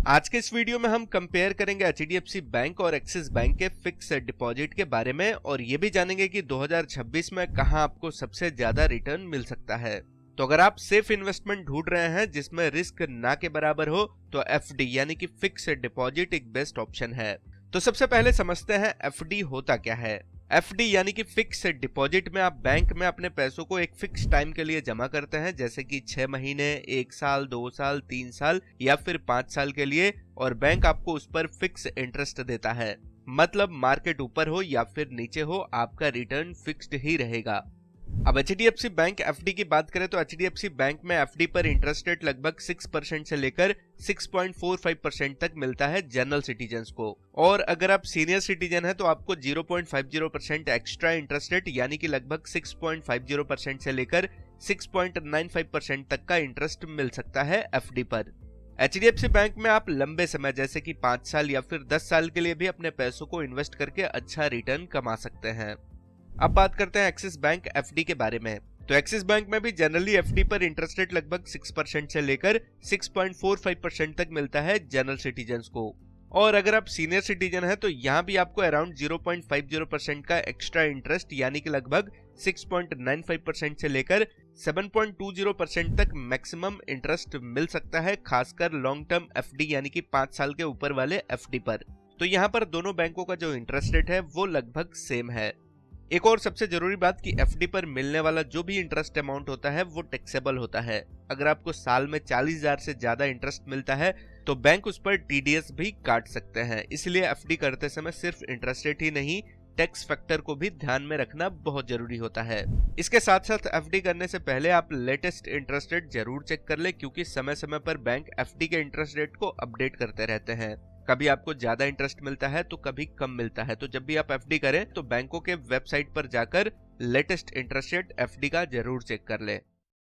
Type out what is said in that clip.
आज के इस वीडियो में हम कंपेयर करेंगे एचडीएफसी बैंक और एक्सिस बैंक के फिक्स डिपॉजिट के बारे में और ये भी जानेंगे कि 2026 में कहां आपको सबसे ज्यादा रिटर्न मिल सकता है। तो अगर आप सेफ इन्वेस्टमेंट ढूंढ रहे हैं जिसमें रिस्क ना के बराबर हो तो एफडी यानी कि फिक्स डिपॉजिट एक बेस्ट ऑप्शन है। तो सबसे पहले समझते हैं एफडी होता क्या है। एफडी यानी कि फिक्स डिपॉजिट में आप बैंक में अपने पैसों को एक फिक्स टाइम के लिए जमा करते हैं, जैसे कि 6 महीने, 1 साल, 2 साल, 3 साल या फिर 5 साल के लिए, और बैंक आपको उस पर फिक्स इंटरेस्ट देता है। मतलब मार्केट ऊपर हो या फिर नीचे हो, आपका रिटर्न फिक्स्ड ही रहेगा। अब एचडीएफसी बैंक एफडी की बात करें तो एचडीएफसी बैंक में एफडी पर इंटरेस्ट रेट लगभग 6% से लेकर 6.45% तक मिलता है जनरल सिटीजन्स को, और अगर आप सीनियर सिटीजन है तो आपको 0.50% एक्स्ट्रा इंटरेस्ट रेट यानी कि लगभग 6.50% से लेकर 6.95% तक का इंटरेस्ट मिल सकता है एफडी पर। एचडीएफसी बैंक में आप लंबे समय जैसे कि 5 साल या फिर 10 साल के लिए भी अपने पैसों को इन्वेस्ट करके अच्छा रिटर्न कमा सकते हैं। अब बात करते हैं एक्सिस बैंक एफडी के बारे में। तो एक्सिस बैंक में भी जनरली एफडी पर इंटरेस्ट रेट लगभग 6% से लेकर 6.45% तक मिलता है जनरल सिटीजन्स को, और अगर आप सीनियर सिटीजन हैं तो यहाँ भी आपको अराउंड 0.50% का एक्स्ट्रा इंटरेस्ट यानी कि लगभग 6.95% से लेकर 7.20% तक मैक्सिमम इंटरेस्ट मिल सकता है, खासकर लॉन्ग टर्म एफडी यानी कि 5 साल के ऊपर वाले एफडी पर। तो यहाँ पर दोनों बैंकों का जो इंटरेस्ट रेट है वो लगभग सेम है। एक और सबसे जरूरी बात कि एफडी पर मिलने वाला जो भी इंटरेस्ट अमाउंट होता है वो टैक्सेबल होता है। अगर आपको साल में 40,000 से ज्यादा इंटरेस्ट मिलता है तो बैंक उस पर टीडीएस भी काट सकते हैं। इसलिए एफडी करते समय सिर्फ इंटरेस्ट रेट ही नहीं, टैक्स फैक्टर को भी ध्यान में रखना बहुत जरूरी होता है। इसके साथ साथ एफडी करने से पहले आप लेटेस्ट इंटरेस्ट रेट जरूर चेक कर ले, क्योंकि समय समय पर बैंक एफडी के इंटरेस्ट रेट को अपडेट करते रहते हैं। कभी आपको ज्यादा इंटरेस्ट मिलता है तो कभी कम मिलता है, तो जब भी आप एफडी करें तो बैंकों के वेबसाइट पर जाकर लेटेस्ट इंटरेस्ट रेट एफडी का जरूर चेक कर ले।